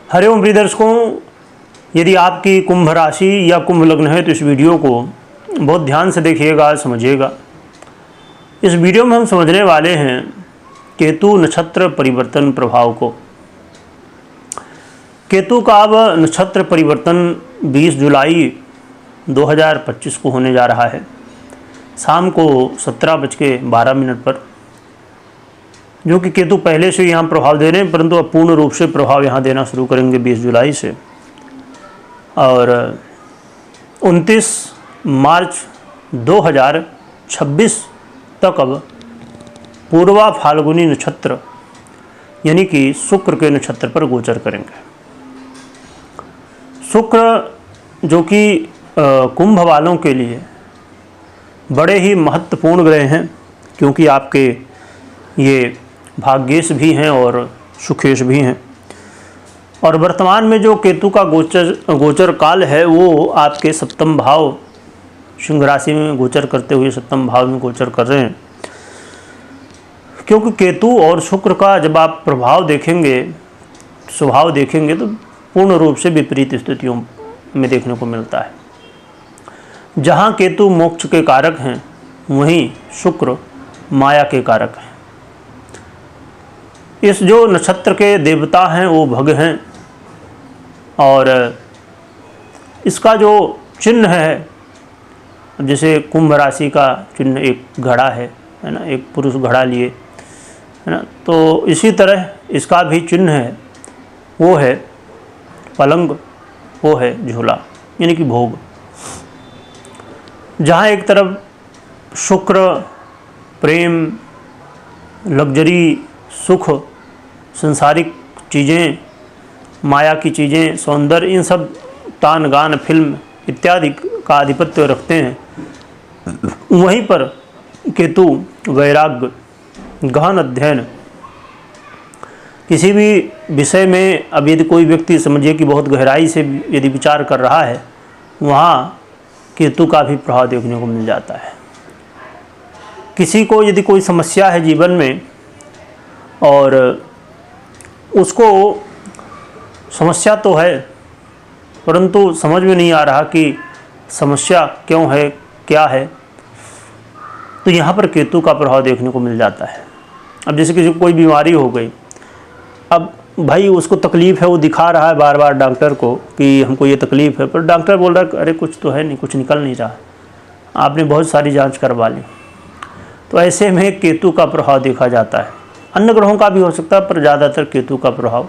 हरिओम प्रिय दर्शकों, यदि आपकी कुंभ राशि या कुंभ लग्न है तो इस वीडियो को बहुत ध्यान से देखिएगा, समझिएगा। इस वीडियो में हम समझने वाले हैं केतु नक्षत्र परिवर्तन प्रभाव को। केतु का अब नक्षत्र परिवर्तन 20 जुलाई 2025 को होने जा रहा है, शाम को 17:12 पर, जो कि केतु पहले से यहाँ प्रभाव दे रहे हैं, परंतु अब पूर्ण रूप से प्रभाव यहाँ देना शुरू करेंगे 20 जुलाई से। और 29 मार्च 2026 तक अब पूर्वा फाल्गुनी नक्षत्र यानी कि शुक्र के नक्षत्र पर गोचर करेंगे। शुक्र जो कि कुंभ वालों के लिए बड़े ही महत्वपूर्ण ग्रह हैं, क्योंकि आपके ये भाग्येश भी हैं और सुखेश भी हैं। और वर्तमान में जो केतु का गोचर काल है वो आपके सप्तम भाव सिंह राशि में गोचर करते हुए सप्तम भाव में गोचर कर रहे हैं। क्योंकि केतु और शुक्र का जब आप प्रभाव देखेंगे, स्वभाव देखेंगे, तो पूर्ण रूप से विपरीत स्थितियों में देखने को मिलता है। जहाँ केतु मोक्ष के कारक हैं, वहीं शुक्र माया के कारक हैं। इस जो नक्षत्र के देवता हैं वो भग हैं, और इसका जो चिन्ह है, जैसे कुंभ राशि का चिन्ह एक घड़ा है ना, एक पुरुष घड़ा लिए, है ना, तो इसी तरह इसका भी चिन्ह है, वो है पलंग, वो है झूला यानी कि भोग। जहाँ एक तरफ शुक्र प्रेम, लग्जरी, सुख, संसारिक चीज़ें, माया की चीज़ें, सौंदर्य, इन सब तान गान फिल्म इत्यादि का आधिपत्य रखते हैं, वहीं पर केतु वैराग्य, गहन अध्ययन, किसी भी विषय में अब यदि कोई व्यक्ति समझिए कि बहुत गहराई से यदि विचार कर रहा है, वहाँ केतु का भी प्रभाव देखने को मिल जाता है। किसी को यदि कोई समस्या है जीवन में और उसको समस्या तो है, परंतु समझ में नहीं आ रहा कि समस्या क्यों है, क्या है, तो यहाँ पर केतु का प्रभाव देखने को मिल जाता है। अब जैसे किसी को कोई बीमारी हो गई, अब भाई उसको तकलीफ़ है, वो दिखा रहा है बार बार डॉक्टर को कि हमको ये तकलीफ़ है, पर डॉक्टर बोल रहा है अरे कुछ तो है नहीं, कुछ निकल नहीं रहा, आपने बहुत सारी जांच करवा ली। तो ऐसे में केतु का प्रभाव देखा जाता है। अन्य ग्रहों का भी हो सकता है, पर ज़्यादातर केतु का प्रभाव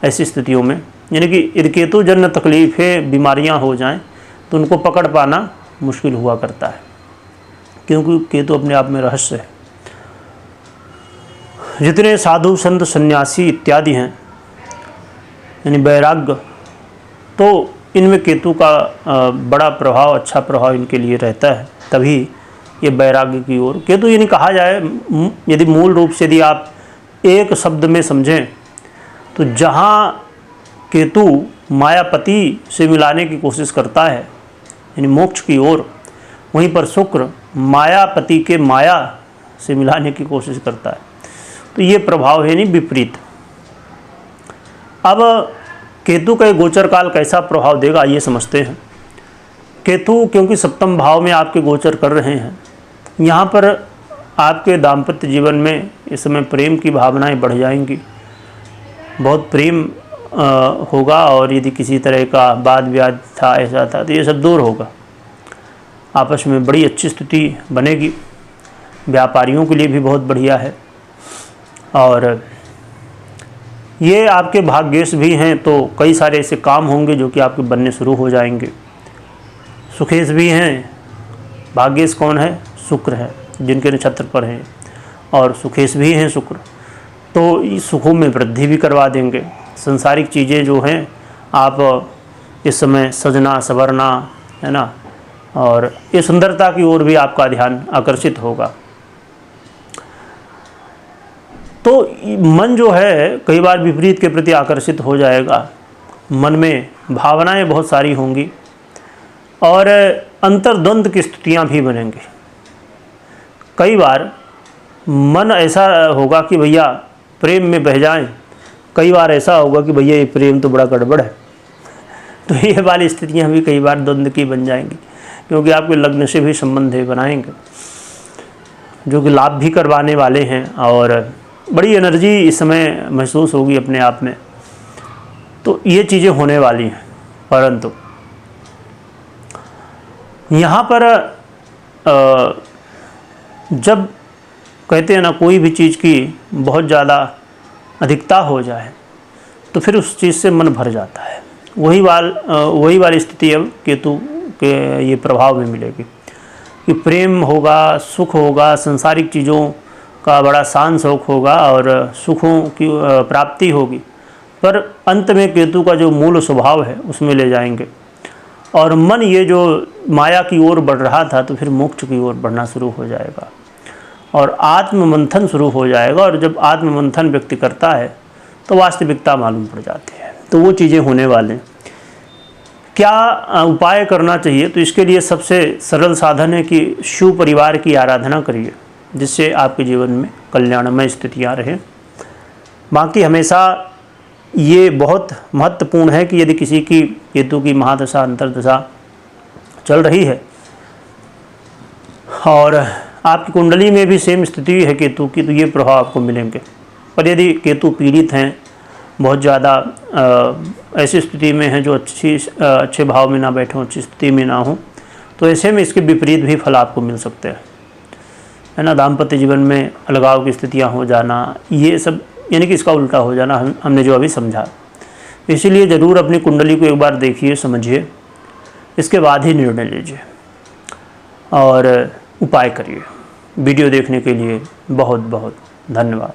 ऐसी स्थितियों में, यानी कि यदि केतु जन्य तकलीफ़ें, बीमारियां हो जाएं, तो उनको पकड़ पाना मुश्किल हुआ करता है, क्योंकि केतु अपने आप में रहस्य है। जितने साधु संत सन्यासी इत्यादि हैं, यानी वैराग्य, तो इनमें केतु का बड़ा प्रभाव, अच्छा प्रभाव इनके लिए रहता है। तभी ये वैराग्य की ओर केतु, यानी कहा जाए यदि मूल रूप से यदि आप एक शब्द में समझें, तो जहाँ केतु मायापति से मिलाने की कोशिश करता है, यानी मोक्ष की ओर, वहीं पर शुक्र मायापति के माया से मिलाने की कोशिश करता है। तो ये प्रभाव है, यानी विपरीत। अब केतु का गोचर काल कैसा प्रभाव देगा, ये समझते हैं। केतु क्योंकि सप्तम भाव में आपके गोचर कर रहे हैं, यहाँ पर आपके दाम्पत्य जीवन में इस समय प्रेम की भावनाएं बढ़ जाएंगी, बहुत प्रेम होगा, और यदि किसी तरह का वाद विवाद था, ऐसा था, तो ये सब दूर होगा। आपस में बड़ी अच्छी स्थिति बनेगी। व्यापारियों के लिए भी बहुत बढ़िया है। और ये आपके भाग्येश भी हैं, तो कई सारे ऐसे काम होंगे जो कि आपके बनने शुरू हो जाएंगे। सुखेश भी हैं। भाग्येश कौन है? शुक्र है, जिनके नक्षत्र पर हैं, और सुखेश भी हैं शुक्र, तो इस सुखों में वृद्धि भी करवा देंगे। संसारिक चीज़ें जो हैं, आप इस समय सजना संवरना, है ना, और ये सुंदरता की ओर भी आपका ध्यान आकर्षित होगा। तो मन जो है कई बार विपरीत के प्रति आकर्षित हो जाएगा, मन में भावनाएं बहुत सारी होंगी, और अंतर्द्वंद की स्थितियां भी बनेंगी। कई बार मन ऐसा होगा कि भैया प्रेम में बह जाएं, कई बार ऐसा होगा कि भैया ये प्रेम तो बड़ा गड़बड़ है। तो ये वाली स्थितियाँ भी कई बार द्वंद्व की बन जाएंगी, क्योंकि आपके लग्न से भी संबंध बनाएंगे जो कि लाभ भी करवाने वाले हैं, और बड़ी एनर्जी इस समय महसूस होगी अपने आप में। तो ये चीज़ें होने वाली हैं। परंतु यहाँ पर जब कहते हैं ना, कोई भी चीज़ की बहुत ज़्यादा अधिकता हो जाए तो फिर उस चीज़ से मन भर जाता है। वही वाली स्थिति अब केतु के ये प्रभाव में मिलेगी कि प्रेम होगा, सुख होगा, संसारिक चीज़ों का बड़ा शान शौक होगा और सुखों की प्राप्ति होगी, पर अंत में केतु का जो मूल स्वभाव है उसमें ले जाएंगे, और मन ये जो माया की ओर बढ़ रहा था तो फिर मोक्ष की ओर बढ़ना शुरू हो जाएगा और आत्ममंथन शुरू हो जाएगा। और जब आत्ममंथन व्यक्ति करता है तो वास्तविकता मालूम पड़ जाती है। तो वो चीज़ें होने वाले हैं। क्या उपाय करना चाहिए? तो इसके लिए सबसे सरल साधन है कि शिव परिवार की आराधना करिए, जिससे आपके जीवन में कल्याणमय स्थितियाँ रहें। बाकी हमेशा ये बहुत महत्वपूर्ण है कि यदि किसी की केतु की महादशा अंतर्दशा चल रही है और आपकी कुंडली में भी सेम स्थिति है केतु की, तो ये प्रभाव आपको मिलेंगे। पर यदि केतु पीड़ित हैं, बहुत ज़्यादा ऐसी स्थिति में है जो अच्छे भाव में ना बैठे हों, अच्छी स्थिति में ना हो, तो ऐसे में इसके विपरीत भी फल आपको मिल सकते हैं, है ना। दाम्पत्य जीवन में अलगाव की स्थितियाँ हो जाना, ये सब यानी कि इसका उल्टा हो जाना हमने जो अभी समझा। इसीलिए ज़रूर अपनी कुंडली को एक बार देखिए, समझिए, इसके बाद ही निर्णय लीजिए और उपाय करिए। वीडियो देखने के लिए बहुत बहुत धन्यवाद।